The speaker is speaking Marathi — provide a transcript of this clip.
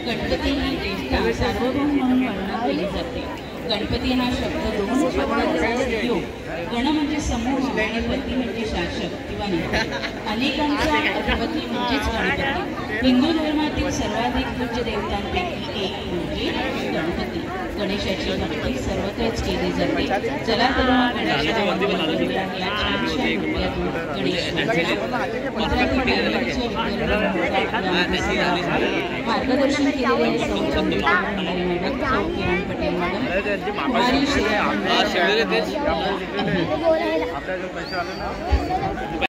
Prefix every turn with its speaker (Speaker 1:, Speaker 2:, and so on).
Speaker 1: गणपती ही देवता सार्वभौम म्हणून वर्णना केली जाते। गणपती हा शब्द दोन शब्दांचा योग, गण म्हणजे समूह आणि पती म्हणजे शासक किंवा नेता। अनेकांचा अधिपती म्हणजेच गणपती। हिंदू धर्मातील सर्वाधिक पूज्य देवतांपैकी एक म्हणजे गणपती। गणेशाची भक्ती सर्वत्रच केली जाते। चला तर मग गणेशाच्या मार्गदर्शन केलेले किरण पटेल मॅडम